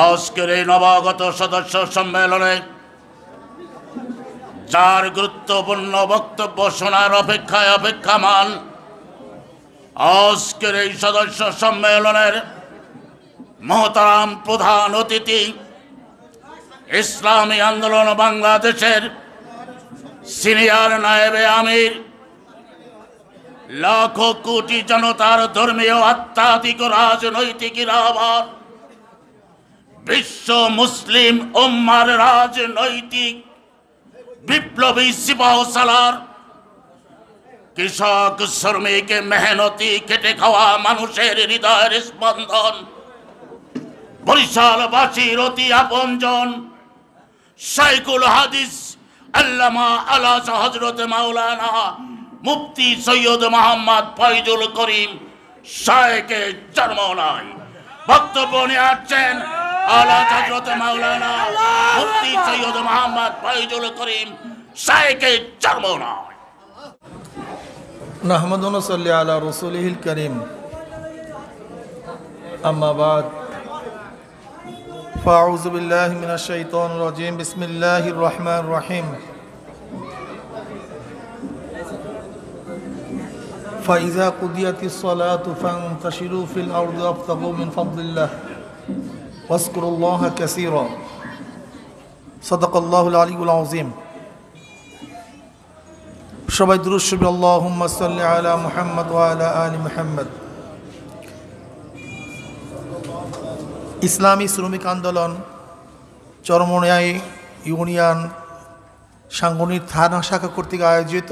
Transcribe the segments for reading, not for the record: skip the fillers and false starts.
আজকের এই নবাগত সদস্য সম্মেলনে যার গুরুত্বপূর্ণ বক্তব্য শোনার অপেক্ষায় অপেক্ষমান আজকের এই সদস্য সম্মেলনের মহতারাম প্রধান অতিথি ইসলামী আন্দোলন বাংলাদেশের সিনিয়র নায়েবে আমির, লাখো কোটি জনতার ধর্মীয় আধ্যাত্মিক রাজনৈতিক রাহবার, বিশ্ব মুসলিম উম্মার রাজনৈতিক বিপ্লবী সিপাহসালার, কৃষক শ্রমিক মেহনতি খেটে খাওয়া মানুষের হৃদয়ের স্পন্দন, বরিশালবাসীর অতি আপনজন শাইখুল হাদিস আল্লামা আলাজ হযরত মাওলানা মুফতি সৈয়দ মোহাম্মদ ফয়জুল করিম শাইখে চরমনাই বক্তব্য নিয়ে আসছেন আলাজ হযরত মাওলানা মুফতি সৈয়দ মোহাম্মদ ফয়জুল করিম শাইখে চরমনাই। নাহমাদু ওয়া নুসাল্লি আলা রাসূলিহিল কারীম, আম্মা বাদ, ফাউযু বিল্লাহি মিনাশ শাইতানির রাজীম, বিসমিল্লাহির রহমানির রহিম। ফাইযা কুদিয়াতিস সালাতু ফান্তাশিরু ফিল আরদি ওয়াবতাগু মিন ফাদলিল্লাহ ওয়াজকুরুল্লাহা কাসীরা। সাদাকাল্লাহুল আলিয়্যুল আযীম। সবাই দুরূদ শরীফ আল্লাহুম্মা সাল্লি আলা মুহাম্মদ ওয়া আলা আলি মুহাম্মদ। ইসলামী শ্রমিক আন্দোলন চরমনাই ইউনিয়ন সাংগঠনিক থানা শাখা কর্তৃক আয়োজিত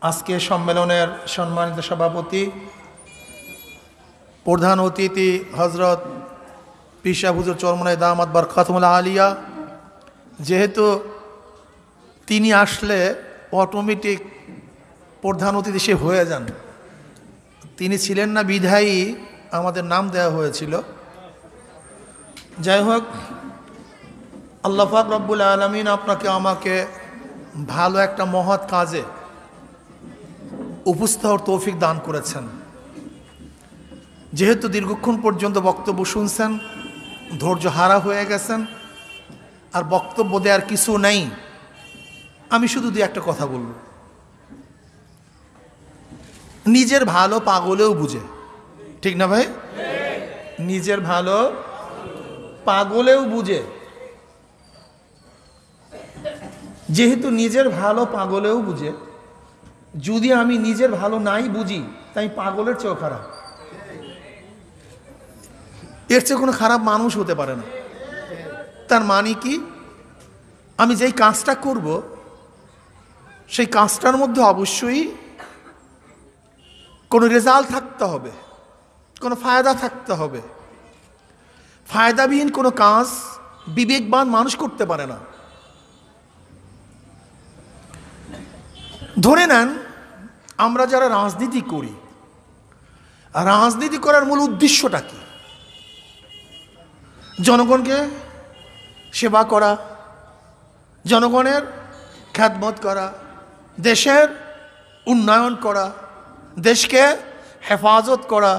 আজকে সম্মেলনের সম্মানিত সভাপতি, প্রধান অতিথি হজরত পীর সাহেব হুজুর চরমনাই দামাত বরকাতুহুল আলিয়া, যেহেতু তিনি আসলে অটোমেটিক প্রধান অতিথি সে হয়ে যান, তিনি ছিলেন না বিধায়ী আমাদের নাম দেওয়া হয়েছিল। যাই হোক, আল্লাহ পাক রব্বুল আলামিন আপনাকে আমাকে ভালো একটা মহৎ কাজে উপস্থিত হওয়ার তৌফিক দান করেছেন। যেহেতু দীর্ঘক্ষণ পর্যন্ত বক্তব্য শুনছেন, ধৈর্য হারা হয়ে গেছেন, আর বক্তব্য দেওয়ার কিছু নেই, আমি শুধু দুই একটা কথা বলব। নিজের ভালো পাগলেও বুঝে, ঠিক না ভাই? নিজের ভালো পাগলেও বুঝে। যেহেতু নিজের ভালো পাগলেও বুঝে, যদি আমি নিজের ভালো নাই বুঝি তাই পাগলের চেয়েও খারাপ। এর চেয়ে কোনো খারাপ মানুষ হতে পারে না। তার মানে কি, আমি যেই কাজটা করব সেই কাজটার মধ্যে অবশ্যই কোনো রেজাল্ট থাকতে হবে, কোনো ফায়দা থাকতে হবে। ফায়দাবিহীন কোনো কাজ বিবেকবান মানুষ করতে পারে না। ধরে নেন, আমরা যারা রাজনীতি করি, রাজনীতি করার মূল উদ্দেশ্যটা কি? জনগণকে সেবা করা, জনগণের খ্যাতমত করা, দেশের উন্নয়ন করা, দেশকে হেফাজত করা।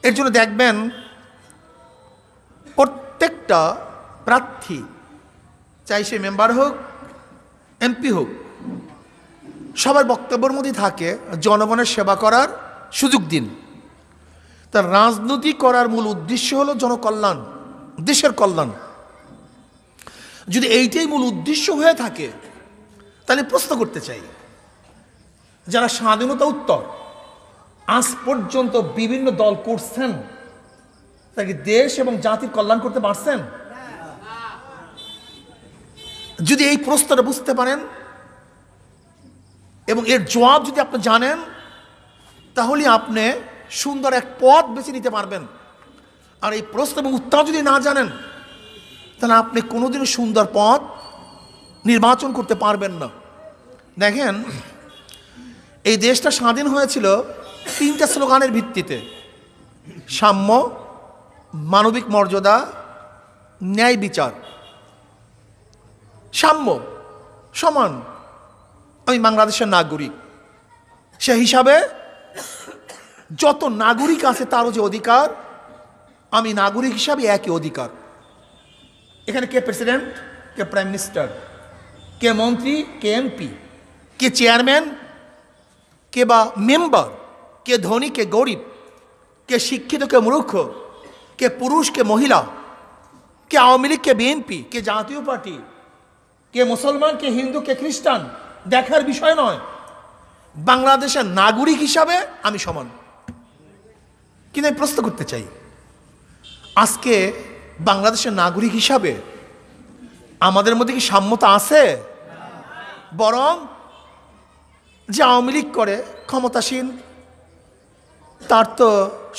এর জন্য দেখবেন প্রত্যেকটা প্রার্থী, চাই সে মেম্বার হোক, এমপি হোক, সবার বক্তব্যের মধ্যে থাকে জনগণের সেবা করার সুযোগ দিন। তার রাজনীতি করার মূল উদ্দেশ্য হলো জনকল্যাণ, দেশের কল্যাণ। যদি এইটাই মূল উদ্দেশ্য হয়ে থাকে, তাহলে প্রশ্ন করতে চাই, যারা স্বাধীনতা উত্তর আজ পর্যন্ত বিভিন্ন দল করছেন, তাকে দেশ এবং জাতির কল্যাণ করতে পারছেন? যদি এই প্রশ্নটা বুঝতে পারেন এবং এর জবাব যদি আপনি জানেন, তাহলে আপনি সুন্দর এক পথ বেছে নিতে পারবেন। আর এই প্রশ্ন এবং উত্তর যদি না জানেন, তাহলে আপনি কোনোদিনও সুন্দর পথ নির্বাচন করতে পারবেন না। দেখেন, এই দেশটা স্বাধীন হয়েছিল তিনটা স্লোগানের ভিত্তিতে: সাম্য, মানবিক মর্যাদা, ন্যায় বিচার। সাম্য, সমান, আমি বাংলাদেশের নাগরিক, সে হিসাবে যত নাগরিক আছে তারও যে অধিকার আমি নাগরিক হিসাবে একই অধিকার। এখানে কে প্রেসিডেন্ট, কে প্রাইম মিনিস্টার, কে মন্ত্রী, কে এমপি, কে চেয়ারম্যান, কে বা মেম্বার, কে ধনী, কে গরিব, কে শিক্ষিত, কে মূর্খ, কে পুরুষ, কে মহিলা, কে আওয়ামী লীগ, কে বিএনপি, কে জাতীয় পার্টি, কে মুসলমান, কে হিন্দু, কে খ্রিস্টান, দেখার বিষয় নয়। বাংলাদেশের নাগরিক হিসাবে আমি সমান। কিন্তু আমি প্রশ্ন করতে চাই, আজকে বাংলাদেশের নাগরিক হিসাবে আমাদের মধ্যে কি সাম্যতা আছে? বরং যে আওয়ামী লীগ করে ক্ষমতাসীন, তার তো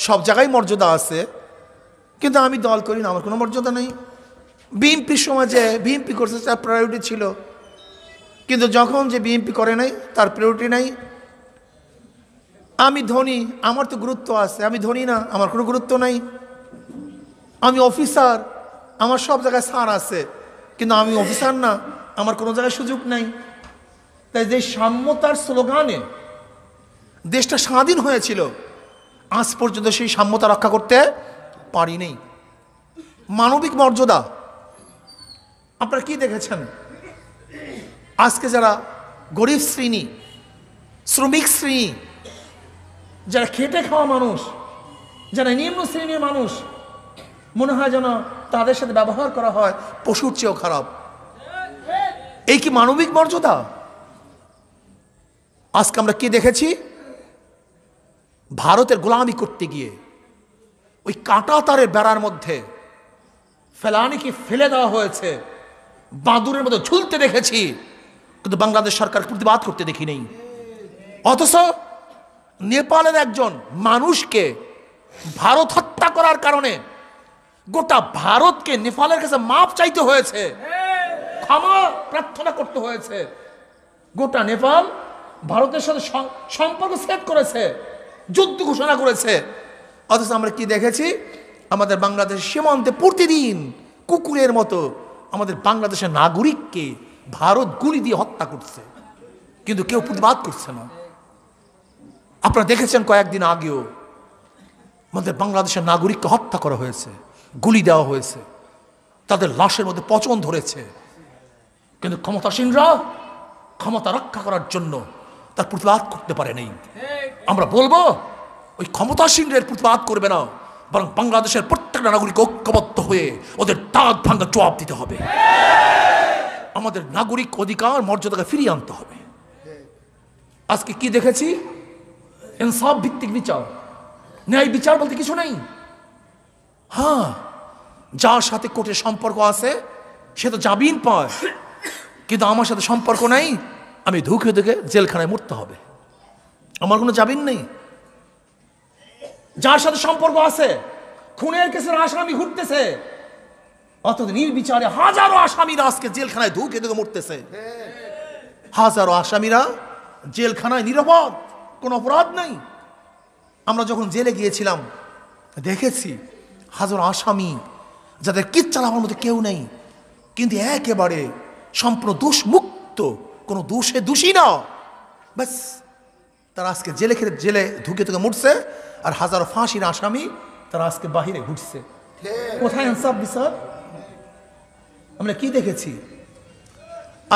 সব জায়গায় মর্যাদা আছে, কিন্তু আমি দল করি না, আমার কোনো মর্যাদা নেই। বিএনপির সময় যে বিএনপি করছে তার প্রায়োরিটি ছিল, কিন্তু যখন যে বিএনপি করে নাই তার প্রায়োরিটি নাই। আমি ধনী, আমার তো গুরুত্ব আছে, আমি ধনী না, আমার কোনো গুরুত্ব নাই। আমি অফিসার, আমার সব জায়গায় ছাড় আছে, কিন্তু আমি অফিসার না, আমার কোনো জায়গায় সুযোগ নাই। তাই যে সাম্যতার স্লোগানে দেশটা স্বাধীন হয়েছিল, আজ পর্যন্ত সেই সাম্যতা রক্ষা করতে পারিনি। মানবিক মর্যাদা আপনারা কি দেখেছেন? আজকে যারা গরিব শ্রেণী, শ্রমিক শ্রেণী, যারা খেটে খাওয়া মানুষ, যারা নিম্ন শ্রেণীর মানুষ, মনে হয় যেন তাদের সাথে ব্যবহার করা হয় পশুর চেয়েও খারাপ। এই কি মানবিক মর্যাদা? আজকে আমরা কি দেখেছি? ভারতের গোলামি করতে গিয়ে ওই কাঁটা তারের বেড়ার মধ্যে ফেলানিকে ফেলে দেওয়া হয়েছে, বাদুরের মতো ঝুলতে দেখেছি, কিন্তু বাংলাদেশ সরকার প্রতিবাদ করতে দেখি নেই। অথচ নেপালের একজন মানুষকে ভারত হত্যা করার কারণে গোটা ভারতকে নেপালের কাছে মাপ চাইতে হয়েছে, ক্ষমা প্রার্থনা করতে হয়েছে। গোটা নেপাল ভারতের সাথে সম্পর্ক ছেদ করেছে, যুদ্ধ ঘোষণা করেছে। অথচ আমরা কি দেখেছি? আমাদের বাংলাদেশ সীমান্তে প্রতিদিন কুকুরের মতো আমাদের বাংলাদেশের নাগরিককে ভারত গুলি দিয়ে হত্যা করছে, কিন্তু কেউ প্রতিবাদ করছে না। আপনারা দেখেছেন কয়েকদিন আগেও আমাদের বাংলাদেশের নাগরিককে হত্যা করা হয়েছে, গুলি দেওয়া হয়েছে, তাদের লাশের মধ্যে পচন ধরেছে, কিন্তু ক্ষমতাসীনরা ক্ষমতা রক্ষা করার জন্য তার প্রতিবাদ করতে পারে নাই। আমরা বলবো ওই ক্ষমতাসীনদের প্রতিবাদ করবে না, বরং বাংলাদেশের প্রত্যেকটা নাগরিক ঐক্যবদ্ধ হয়ে ওদের দাঁত ভাঙা জবাব দিতে হবে। আমাদের নাগরিক অধিকার মর্যাদাকে ফিরিয়ে আনতে হবে। আজকে কি দেখেছি? ইনসাফ ভিত্তিক বিচার, ন্যায় বিচার বলতে কিছু নেই। হ্যাঁ, যার সাথে কোর্টের সম্পর্ক আছে সে তো জামিন পায়, কিন্তু আমার সাথে সম্পর্ক নাই, আমি ধুকে ধুকে জেলখানায় মরতে হবে, আমার কোনো জামিন নেই। যার সাথে সম্পর্ক আছে, খুনের কেসের আসামি ঘুরতেছে, অথচ নির্বিচারে হাজারো আসামিরা আজকে জেলখানায় ধুকে ধুকে মরতেছে। হাজারো আসামিরা জেলখানায় নিরাপদ, কোনো অপরাধ নাই। আমরা যখন জেলে গিয়েছিলাম দেখেছি হাজারো আসামি যাদের কিচ্ছা লাগার মতো কেউ নেই, কিন্তু একেবারে সম্পূর্ণ দোষমুক্ত, কোনো দোষে দোষী না, ব্যাস তারা আজকে জেলে ধুকে ধুকে মরছে। আর হাজারো ফাঁসির আসামি তারা আজকে বাহিরে ঘুরছে। কোথায় ইনসাফ বিচার? আমরা কি দেখেছি?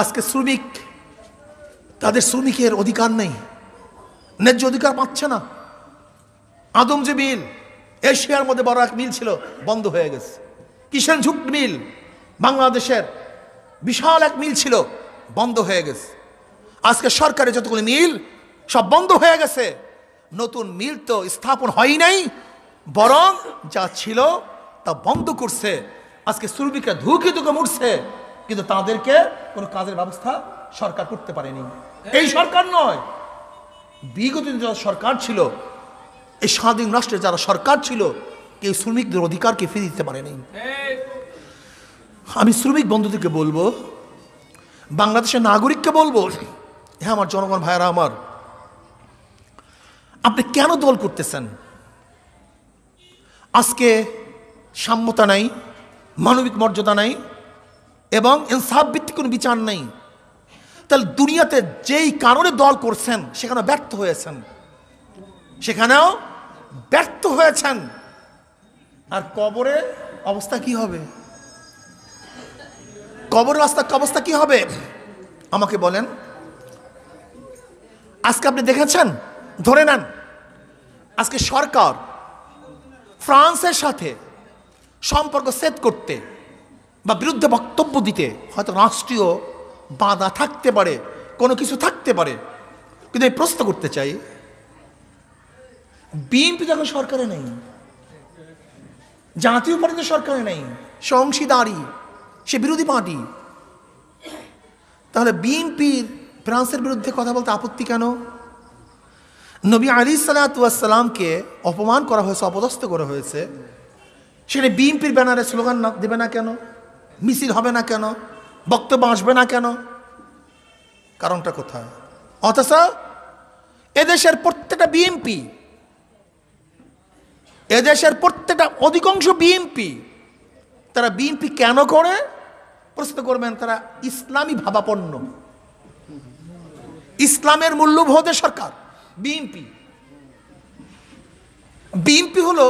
আজকে শ্রমিক, তাদের শ্রমিকের অধিকার নেই, ন্যায্য অধিকার পাচ্ছে না। আদম যে মিল, এশিয়ার মধ্যে বড় এক মিল ছিল, বন্ধ হয়ে গেছে। কিষাণ ঝুট মিল, বাংলাদেশের বিশাল এক মিল ছিল, বন্ধ হয়ে গেছে। আজকে সরকারের যতগুলো মিল সব বন্ধ হয়ে গেছে। নতুন মিল তো স্থাপন হয় নাই, বরং যা ছিল তা বন্ধ করছে। আজকে শ্রমিকরা ধুকে ধুকে মরছে, কিন্তু তাদেরকে কোনো কাজের ব্যবস্থা সরকার করতে পারেনি। এই সরকার নয়, বিগত দিন যারা সরকার ছিল, এই স্বাধীন রাষ্ট্রের যারা সরকার ছিল, কেউ শ্রমিকদের অধিকারকে ফিরিয়ে দিতে পারেনি। আমি শ্রমিক বন্ধুদেরকে বলবো, বাংলাদেশের নাগরিককে বলবো, হ্যাঁ আমার জনগণ ভাইয়েরা আমার, আপনি কেন দল করতেছেন? আজকে সাম্যতা নাই, মানবিক মর্যাদা নাই, এবং ইনসাফ ভিত্তিক কোনো বিচার নেই। তাহলে দুনিয়াতে যেই কারণে দল করছেন সেখানে ব্যর্থ হয়েছেন, সেখানেও ব্যর্থ হয়েছেন। আর কবরে অবস্থা কি হবে? কবরের অবস্থা কি হবে আমাকে বলেন। আজকে আপনি দেখেছেন, ধরে নেন আজকে সরকার ফ্রান্সের সাথে সম্পর্ক সেট করতে বা বিরুদ্ধে বক্তব্য দিতে হয়তো রাষ্ট্রীয় বাধা থাকতে পারে, কোনো কিছু থাকতে পারে, কিন্তু আমি প্রশ্ন করতে চাই, বিএনপি যখন সরকারে নেই, জাতীয় পার্টি সরকারে নেই, সে অংশীদারি, সে বিরোধী পার্টি, তাহলে বিএনপির ফ্রান্সের বিরুদ্ধে কথা বলতে আপত্তি কেন? নবী আলাইহিসসালাতু ওয়াসসালামকে অপমান করা হয়েছে, অপদস্থ করা হয়েছে, সেটা বিএনপির ব্যানারে স্লোগান দেবে না কেন? মিছিল হবে না কেন? বক্তব্য আসবে না কেন? কারণটা কোথায়? অথচ এদেশের প্রত্যেকটা বিএনপি, এদেশের প্রত্যেকটা অধিকাংশ বিএনপি, তারা বিএনপি কেন করে প্রশ্ন করবেন? তারা ইসলামী ভাবাপন্ন, ইসলামের মূল্যবোধের সরকার বিএনপি। বিএনপি হলো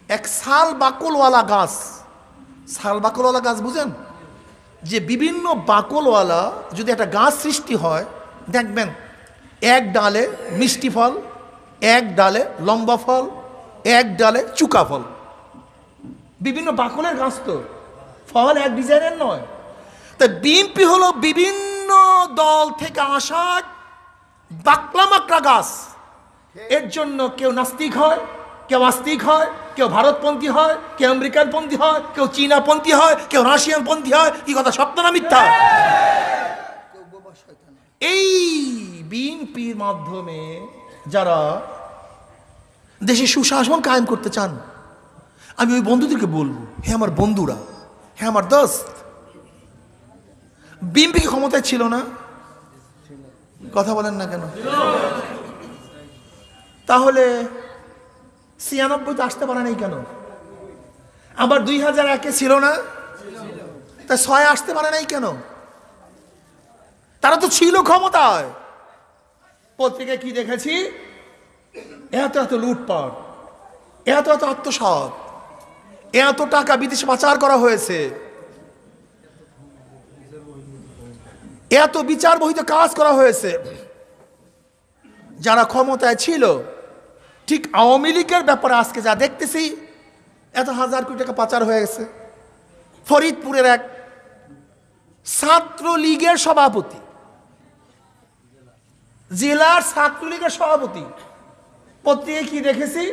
এক শাল বাকলওয়ালা গাছ। শাল বাকলওয়ালা গাছ বুঝেন? যে বিভিন্ন বাকলওয়ালা যদি একটা গাছ সৃষ্টি হয়, দেখবেন এক ডালে মিষ্টি ফল, এক ডালে লম্বা ফল, এক ডালে চুকা ফল। বিভিন্ন বাকলের গাছ তো, ফল এক ডিজাইনের নয়। তাই বিএনপি হলো বিভিন্ন দল থেকে আসা বাকলা মাকড়া গাছ। এর জন্য কেউ নাস্তিক হয়, কেউ আস্তিক হয়, কেউ ভারতপন্থী হয়, কেউ আমেরিকানপন্থী হয়, কেউ চীনাপন্থী হয়, কেউ রাশিয়ানপন্থী হয়। কি কথা, সত্য না মিথ্যা? এই বিএনপির মাধ্যমে যারা দেশে সুশাসন কায়েম করতে চান, আমি ওই বন্ধুদেরকে বলবো, হে আমার বন্ধুরা, হে আমার দোস্ত, বিএনপি কি ক্ষমতায় ছিল না? কথা বলেন না কেন? তাহলে 96 আসতে পারে নাই কেন? আবার 2001 ছিল না? তা 6 আসতে পারে নাই কেন? তারা তো ছিল ক্ষমতায়। পত্রিকায় কি দেখেছি? এত এত লুটপাট, এত এত আত্মসাৎ, এত টাকা বিদেশে পাচার করা হয়েছে, এত বিচার বহিত কাজ করা হয়েছে। যারা ক্ষমতায় ছিল, ঠিক আওয়ামী লীগের ব্যাপারে আজকে যা দেখতেছি, এত হাজার কোটি টাকা পাচার হয়ে গেছে। ফরিদপুরের এক ছাত্রলীগের সভাপতি, জেলার ছাত্রলীগের সভাপতি, পত্রিকায় কি দেখেছি?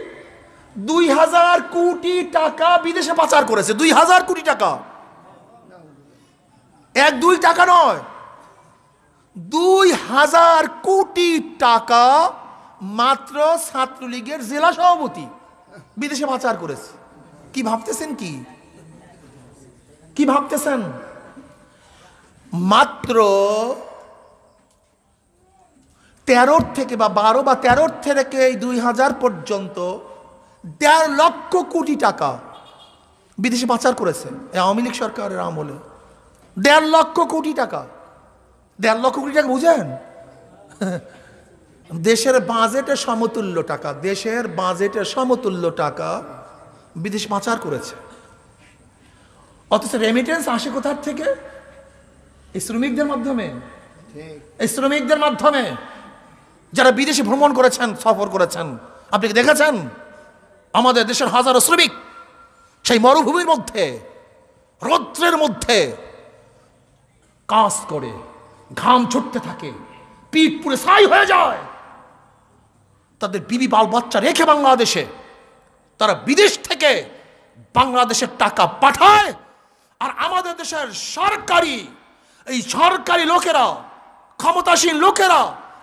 2000 কোটি টাকা বিদেশে পাচার করেছে। 2000 কোটি টাকা, 1-2 টাকা নয়, 2000 কোটি টাকা মাত্র ছাত্রলীগের জেলা সভাপতি বিদেশে পাচার করেছে। কি ভাবতেছেন? কি ভাবতেছেন? মাত্র 13 থেকে বা 12 বা 13 থেকে এই 2000 পর্যন্ত 1.5 লক্ষ কোটি টাকা বিদেশে পাচার করেছে আওয়ামী লীগ সরকারের আমলে। 1.5 লক্ষ কোটি টাকা। 1.5 লক্ষ কোটি টাকা বুঝেন? দেশের বাজেটের সমতুল্য টাকা, দেশের বাজেটের সমতুল্য টাকা বিদেশ পাচার করেছে। অথচ রেমিটেন্স আসে কোথার থেকে? এই শ্রমিকদের মাধ্যমে। এই শ্রমিকদের মাধ্যমে যারা বিদেশে ভ্রমণ করেছেন, সফর করেছেন, আপনি কি দেখেছেন? আমাদের দেশের হাজারো শ্রমিক সেই মরুভূমির মধ্যে, রৌদ্রের মধ্যে কাজ করে, ঘাম ছুটতে থাকে, পিঠ পুড়ে ছাই হয়ে যায়, তাদের বিবি বাল বাচ্চা রেখে বাংলাদেশে তারা বিদেশ থেকে বাংলাদেশের টাকা পাঠায়। আর আমাদের দেশের সরকারি লোকেরা, ক্ষমতাসীন লোকেরা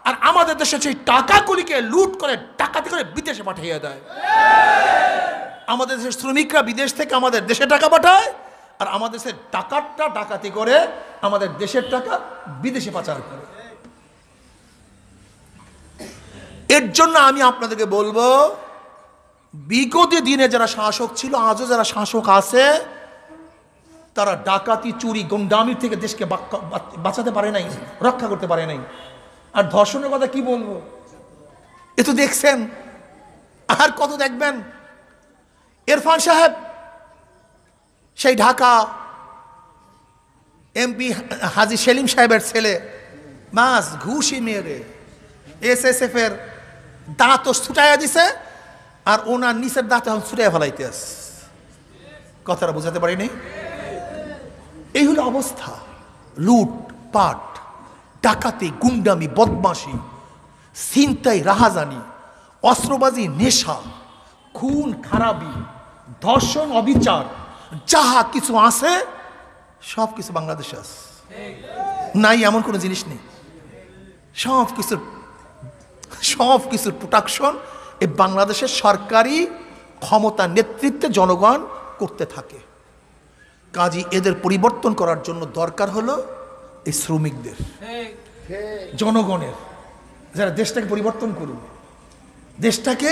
আর আমাদের দেশে সেই টাকাগুলিকে লুট করে, ডাকাতি করে বিদেশে পাঠিয়ে দেয়। আমাদের দেশের শ্রমিকরা বিদেশ থেকে আমাদের দেশে টাকা পাঠায়, আর আমাদের দেশের টাকাটা ডাকাতি করে আমাদের দেশের টাকা বিদেশে পাচার করে। এর জন্য আমি আপনাদেরকে বলবো, বিগত দিনে যারা শাসক ছিল, আজও যারা শাসক আছে, তারা ডাকাতি, চুরি, গুন্ডামির থেকে দেশকে বাঁচাতে পারে নাই, রক্ষা করতে পারে নাই। আর ধর্ষণের কথা কি বলবো? এ তো দেখছেন, আর কত দেখবেন। ইরফান সাহেব সেই ঢাকা এমপি হাজী সেলিম সাহেবের ছেলে, মাস ঘুষি মেরে SSF এর দাঁত ছুটাইয়া দিছে, আর ওনার নিচের দাঁত এখন ছুটাইয়া ফেলাইতে আস। কথাটা বুঝাতে পারিনি? এই হলো অবস্থা। লুট পাট, ডাকাতি, গুন্ডামি, বদমাশি, ছিনতাই, রাহাজানি, অস্ত্রবাজি, নেশা, খুন খারাপি, ধর্ষণ, অবিচার, যাহা কিছু আছে সব কিছু বাংলাদেশে আছে। নাই এমন কোনো জিনিস নেই। সব কিছুর প্রোটেকশন এই বাংলাদেশের সরকারি ক্ষমতা নেতৃত্বে জনগণ করতে থাকে। কাজী এদের পরিবর্তন করার জন্য দরকার হলো এই শ্রমিকদের, জনগণের, যারা দেশটাকে পরিবর্তন করবে, দেশটাকে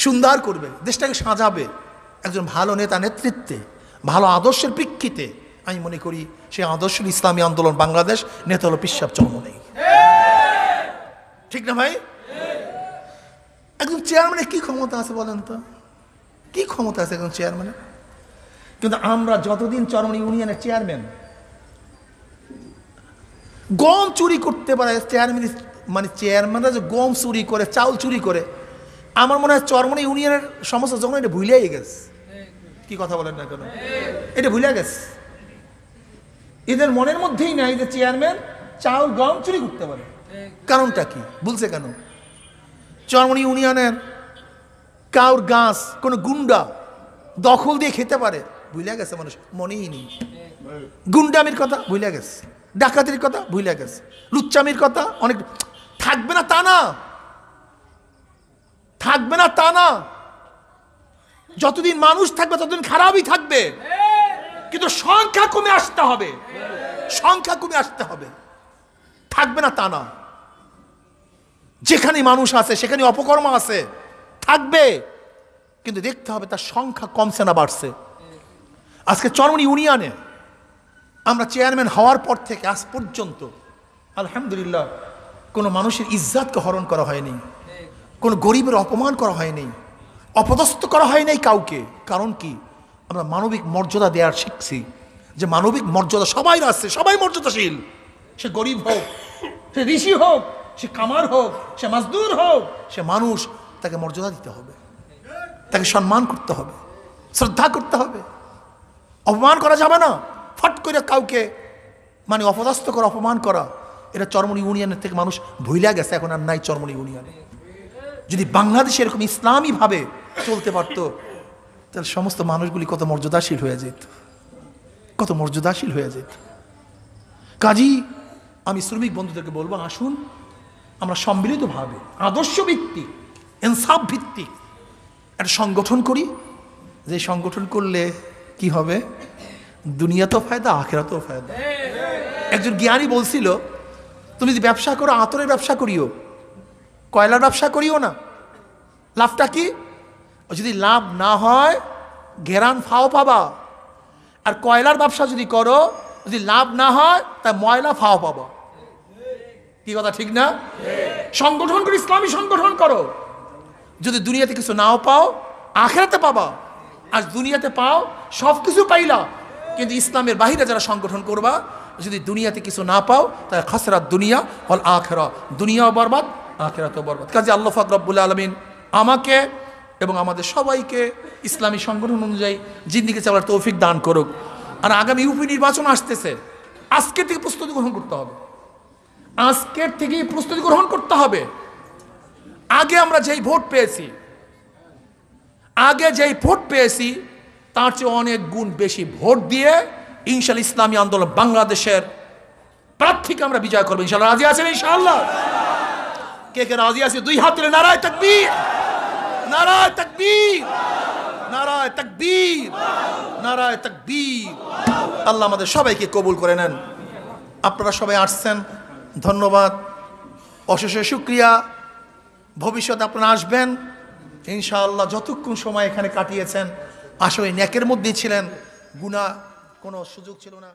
সুন্দর করবে, দেশটাকে সাজাবে একজন ভালো নেতা নেতৃত্বে, ভালো আদর্শের প্রেক্ষিতে। আমি মনে করি সেই আদর্শ ইসলামী আন্দোলন বাংলাদেশ, নেতা হলো পীর সাহেব চরমনাই। ঠিক না ভাই? একজন চেয়ারম্যানের কি ক্ষমতা আছে বলেন তো? কি ক্ষমতা আছে একজন চেয়ারম্যানের? কিন্তু আমরা যতদিন চরমনাই ইউনিয়নের চেয়ারম্যান, গম চুরি করতে পারে চেয়ারম্যান, মানে চেয়ারম্যানরা যে গম চুরি করে, চাউল চুরি করে, আমার মনে হয় চরমনাই ইউনিয়নের সমস্ত যখন এটা ভুলেই গেছে। কি কথা বলেন না কেন? এটা ভুলে গেছে। এদের মনের মধ্যেই নাই যে চেয়ারম্যান চাউল গম চুরি করতে পারে। কারণটা কি? বলছে কেন? চরমনাই ইউনিয়নের কাউর গাছ কোনো গুন্ডা দখল দিয়ে খেতে পারে, ভুলে গেছে মানুষ, মনেই নেই। গুন্ডামির কথা ভুলে গেছে, ডাকাতির কথা ভুলে গেছে, লুচ্চামির কথা অনেক থাকবে না তা না, থাকবে না তা না। যতদিন মানুষ থাকবে ততদিন খারাপই থাকবে, কিন্তু সংখ্যা কমে আসতে হবে, সংখ্যা কমে আসতে হবে। থাকবে না তা না। যেখানে মানুষ আছে সেখানে অপকর্ম আছে, থাকবে, কিন্তু দেখতে হবে তার সংখ্যা কমছে না বাড়ছে। আজকে চরমনাই ইউনিয়নে আমরা চেয়ারম্যান হওয়ার পর থেকে আজ পর্যন্ত আলহামদুলিল্লাহ কোনো মানুষের ইজ্জতকে হরণ করা হয়নি, কোনো গরিবের অপমান করা হয়নি, অপদস্থ করা হয় নাই কাউকে। কারণ কি? আমরা মানবিক মর্যাদা দেওয়ার শিখছি, যে মানবিক মর্যাদা সবাই আছে, সবাই মর্যাদাশীল। সে গরিব হোক, সে ঋষি হোক, সে কামার হোক, সে মাজদুর হোক, সে মানুষ, তাকে মর্যাদা দিতে হবে, তাকে সম্মান করতে হবে, শ্রদ্ধা করতে হবে। অপমান করা যাবে না। ফট করে কাউকে মানে অপদস্থ করা, অপমান করা, এটা চরমনাই ইউনিয়নের থেকে মানুষ ভুলে গেছে, এখন আর নাই চরমনাই ইউনিয়নে। যদি বাংলাদেশে এরকম ইসলামীভাবে চলতে পারতো, তাহলে সমস্ত মানুষগুলি কত মর্যাদাশীল হয়ে যেত, কত মর্যাদাশীল হয়ে যেত। কাজী আমি শ্রমিক বন্ধুদেরকে বলবো, আসুন আমরা সম্মিলিতভাবে আদর্শ ভিত্তিক, ইনসাফ ভিত্তিক একটা সংগঠন করি। যে সংগঠন করলে কি হবে? দুনিয়াতেও ফায়দা, আখিরাতেও ফায়দা। একজন জ্ঞানী বলছিল, তুমি যদি ব্যবসা করো, আতরের ব্যবসা করিও, কয়লার ব্যবসা করিও না। লাভটা কি? যদি লাভ না হয় ঘেরান ফাও পাবা। আর কয়লার ব্যবসা যদি করো, যদি লাভ না হয় তা ময়লা ফাও পাবা। কি কথা ঠিক না? সংগঠন করো, ইসলামী সংগঠন করো। যদি দুনিয়াতে কিছু নাও পাও, আখিরাতে পাবা। আর দুনিয়াতে পাও, সব কিছু পাইলা, কিন্তু ইসলামের বাহিরে যারা সংগঠন করবা, যদি দুনিয়াতে কিছু না পাও, তাহলে খাসরাত দুনিয়া ওয়াল আখিরা, দুনিয়াও বরবাদ, আখিরাতও বরবাদ। কাজে আল্লাহ পাক রব্বুল আলামিন আমাকে এবং আমাদের সবাইকে ইসলামী সংগঠন অনুযায়ী জিন্দেগি চলার তৌফিক দান করুক। আর আগামী ইউপি নির্বাচন আসতেছে, আজকের থেকে প্রস্তুতি গ্রহণ করতে হবে, আজকের থেকেই প্রস্তুতি গ্রহণ করতে হবে। আগে আমরা যেই ভোট পেয়েছি, তার চেয়ে অনেক গুণ বেশি ভোট দিয়ে ইনশাআল্লাহ ইসলামী আন্দোলন বাংলাদেশের প্রার্থীকে আমরা বিজয় করবো। ইনশাআল্লাহ রাজি আছেন? ইনশাআল্লাহ কে কে রাজি আছে? দুই হাত তুলে নারায়ে তাকবীর, নারায়ে তাকবীর, নারায়ে তাকবীর, নারায়ে তাকবীর। আল্লাহ আমাদের সবাইকে কবুল করে নেন। আপনারা সবাই আসছেন, ধন্যবাদ, অশেষ শুকরিয়া। ভবিষ্যতে আপনারা আসবেন ইনশাআল্লাহ। যতক্ষণ সময় এখানে কাটিয়েছেন আসলে নেকের মধ্যেই ছিলেন, গুনাহ কোনো সুযোগ ছিল না।